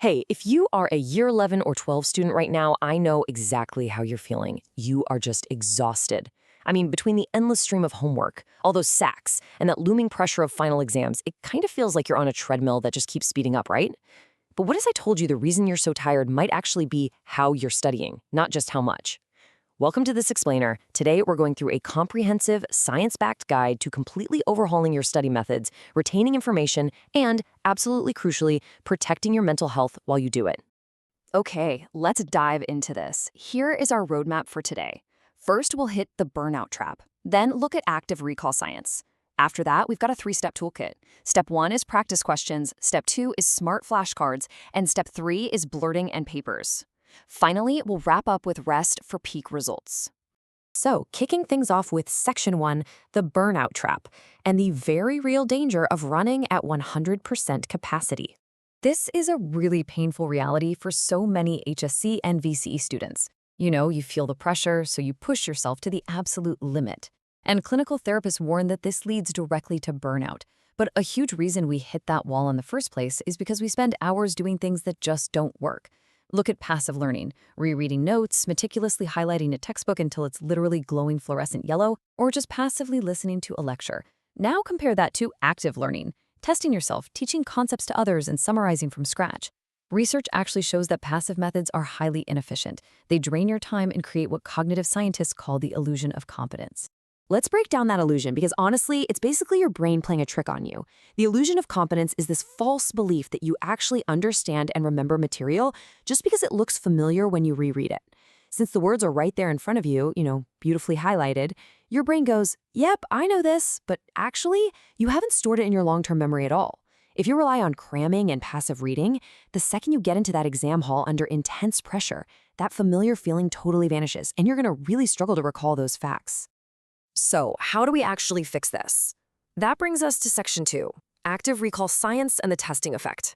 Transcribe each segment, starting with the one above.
Hey, if you are a year 11 or 12 student right now, I know exactly how you're feeling. You are just exhausted. I mean, between the endless stream of homework, all those sacks, and that looming pressure of final exams, it kind of feels like you're on a treadmill that just keeps speeding up, right? But what if I told you the reason you're so tired might actually be how you're studying, not just how much? Welcome to This Explainer. Today, we're going through a comprehensive, science-backed guide to completely overhauling your study methods, retaining information, and, absolutely crucially, protecting your mental health while you do it. Okay, let's dive into this. Here is our roadmap for today. First, we'll hit the burnout trap. Then look at active recall science. After that, we've got a 3-step toolkit. Step 1 is practice questions, Step 2 is smart flashcards, and Step 3 is blurting and papers. Finally, we'll wrap up with rest for peak results. So, kicking things off with Section 1, the burnout trap, and the very real danger of running at 100% capacity. This is a really painful reality for so many HSC and VCE students. You feel the pressure, so you push yourself to the absolute limit. And clinical therapists warn that this leads directly to burnout. But a huge reason we hit that wall in the first place is because we spend hours doing things that just don't work. Look at passive learning, rereading notes, meticulously highlighting a textbook until it's literally glowing fluorescent yellow, or just passively listening to a lecture. Now compare that to active learning, testing yourself, teaching concepts to others, and summarizing from scratch. Research actually shows that passive methods are highly inefficient. They drain your time and create what cognitive scientists call the illusion of competence. Let's break down that illusion because honestly, it's basically your brain playing a trick on you. The illusion of competence is this false belief that you actually understand and remember material just because it looks familiar when you reread it. Since the words are right there in front of you, beautifully highlighted, your brain goes, yep, I know this, but actually, you haven't stored it in your long-term memory at all. If you rely on cramming and passive reading, the second you get into that exam hall under intense pressure, that familiar feeling totally vanishes, and you're going to really struggle to recall those facts. So, how do we actually fix this? That brings us to Section 2, active recall science and the testing effect.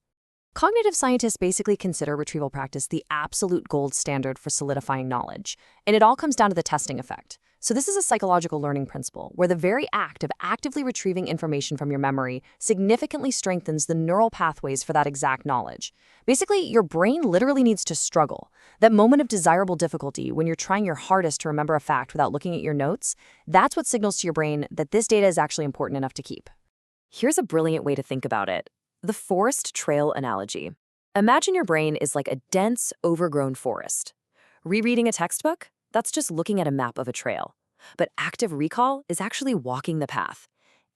Cognitive scientists basically consider retrieval practice the absolute gold standard for solidifying knowledge, and it all comes down to the testing effect. So this is a psychological learning principle where the very act of actively retrieving information from your memory significantly strengthens the neural pathways for that exact knowledge. Basically, your brain literally needs to struggle. That moment of desirable difficulty when you're trying your hardest to remember a fact without looking at your notes, that's what signals to your brain that this data is actually important enough to keep. Here's a brilliant way to think about it. The forest trail analogy. Imagine your brain is like a dense, overgrown forest. Rereading a textbook? That's just looking at a map of a trail. But active recall is actually walking the path.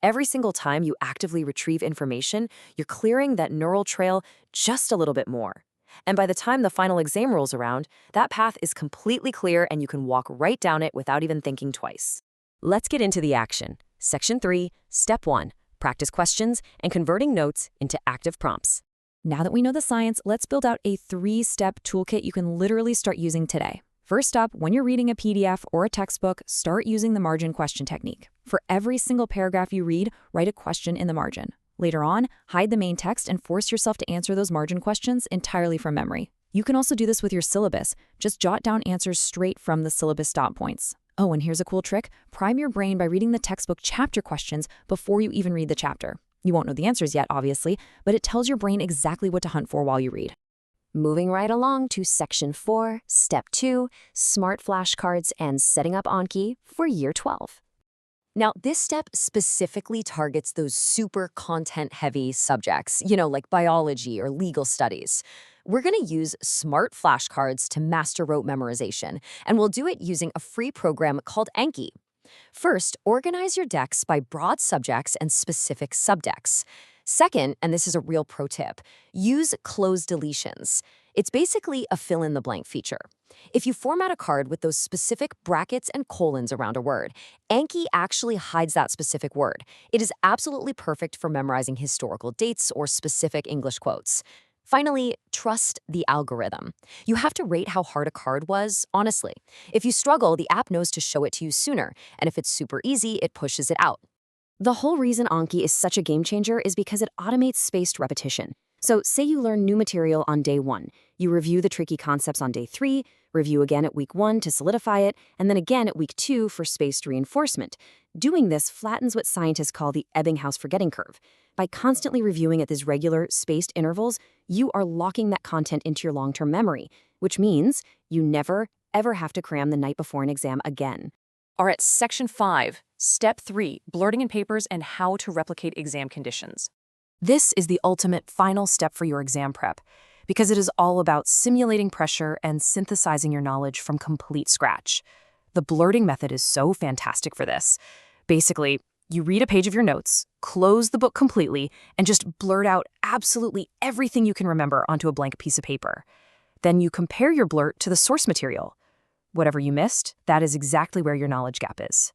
Every single time you actively retrieve information, you're clearing that neural trail just a little bit more. And by the time the final exam rolls around, that path is completely clear and you can walk right down it without even thinking twice. Let's get into the action. Section 3, Step 1, practice questions and converting notes into active prompts. Now that we know the science, let's build out a 3-step toolkit you can literally start using today. First up, when you're reading a PDF or a textbook, start using the margin question technique. For every single paragraph you read, write a question in the margin. Later on, hide the main text and force yourself to answer those margin questions entirely from memory. You can also do this with your syllabus. Just jot down answers straight from the syllabus stop points. Oh, and here's a cool trick. Prime your brain by reading the textbook chapter questions before you even read the chapter. You won't know the answers yet, obviously, but it tells your brain exactly what to hunt for while you read. Moving right along to Section 4, Step 2, Smart Flashcards and Setting Up Anki for Year 12. Now, this step specifically targets those super content-heavy subjects, like biology or legal studies. We're going to use smart flashcards to master rote memorization, and we'll do it using a free program called Anki. First, organize your decks by broad subjects and specific subdecks. Second, and this is a real pro tip, use closed deletions. It's basically a fill-in-the-blank feature. If you format a card with those specific brackets and colons around a word, Anki actually hides that specific word. It is absolutely perfect for memorizing historical dates or specific English quotes. Finally, trust the algorithm. You have to rate how hard a card was, honestly. If you struggle, the app knows to show it to you sooner, and if it's super easy, it pushes it out. The whole reason Anki is such a game changer is because it automates spaced repetition. So say you learn new material on day 1. You review the tricky concepts on day 3, review again at week 1 to solidify it, and then again at week 2 for spaced reinforcement. Doing this flattens what scientists call the Ebbinghaus forgetting curve. By constantly reviewing at these regular, spaced intervals, you are locking that content into your long-term memory, which means you never, ever have to cram the night before an exam again. Are at Section 5, Step 3, Blurting in Papers and How to Replicate Exam Conditions. This is the ultimate final step for your exam prep, because it is all about simulating pressure and synthesizing your knowledge from complete scratch. The blurting method is so fantastic for this. Basically, you read a page of your notes, close the book completely, and just blurt out absolutely everything you can remember onto a blank piece of paper. Then you compare your blurt to the source material. Whatever you missed, that is exactly where your knowledge gap is.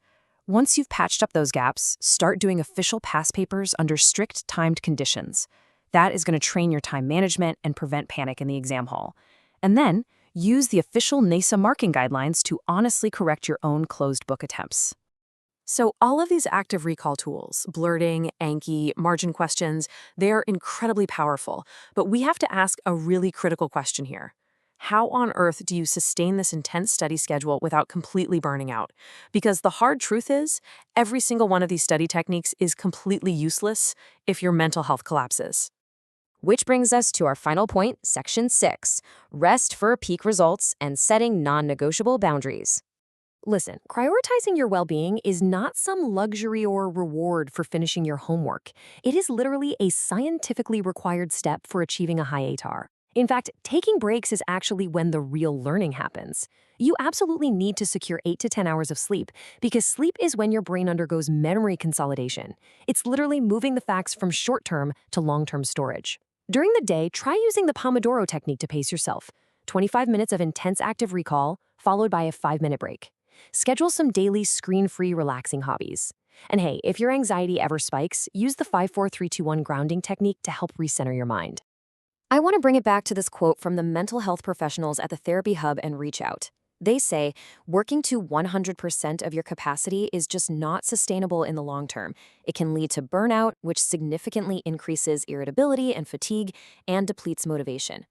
Once you've patched up those gaps, start doing official pass papers under strict timed conditions. That is going to train your time management and prevent panic in the exam hall. And then, use the official NASA marking guidelines to honestly correct your own closed book attempts. So all of these active recall tools, blurting, Anki, margin questions, they're incredibly powerful. But we have to ask a really critical question here. How on earth do you sustain this intense study schedule without completely burning out? Because the hard truth is, every single one of these study techniques is completely useless if your mental health collapses. Which brings us to our final point, Section 6, Rest for Peak Results and Setting Non-Negotiable Boundaries. Listen, prioritizing your well-being is not some luxury or reward for finishing your homework. It is literally a scientifically required step for achieving a high ATAR. In fact, taking breaks is actually when the real learning happens. You absolutely need to secure 8 to 10 hours of sleep because sleep is when your brain undergoes memory consolidation. It's literally moving the facts from short-term to long-term storage. During the day, try using the Pomodoro technique to pace yourself. 25 minutes of intense active recall, followed by a 5-minute break. Schedule some daily screen-free relaxing hobbies. And hey, if your anxiety ever spikes, use the 5-4-3-2-1 grounding technique to help recenter your mind. I want to bring it back to this quote from the mental health professionals at the Therapy Hub and Reach Out. They say, working to 100% of your capacity is just not sustainable in the long term. It can lead to burnout, which significantly increases irritability and fatigue and depletes motivation.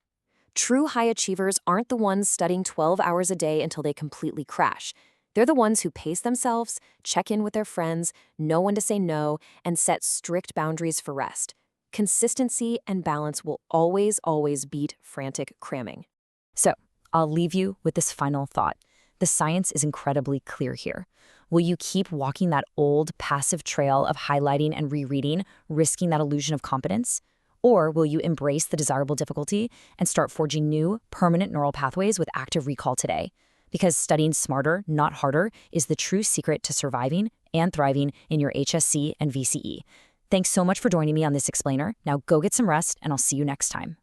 True high achievers aren't the ones studying 12 hours a day until they completely crash. They're the ones who pace themselves, check in with their friends, know when to say no, and set strict boundaries for rest. Consistency and balance will always beat frantic cramming. So, I'll leave you with this final thought. The science is incredibly clear here. Will you keep walking that old, passive trail of highlighting and rereading, risking that illusion of competence? Or will you embrace the desirable difficulty and start forging new, permanent neural pathways with active recall today? Because studying smarter, not harder, is the true secret to surviving and thriving in your HSC and VCE. Thanks so much for joining me on this explainer. Now go get some rest, and I'll see you next time.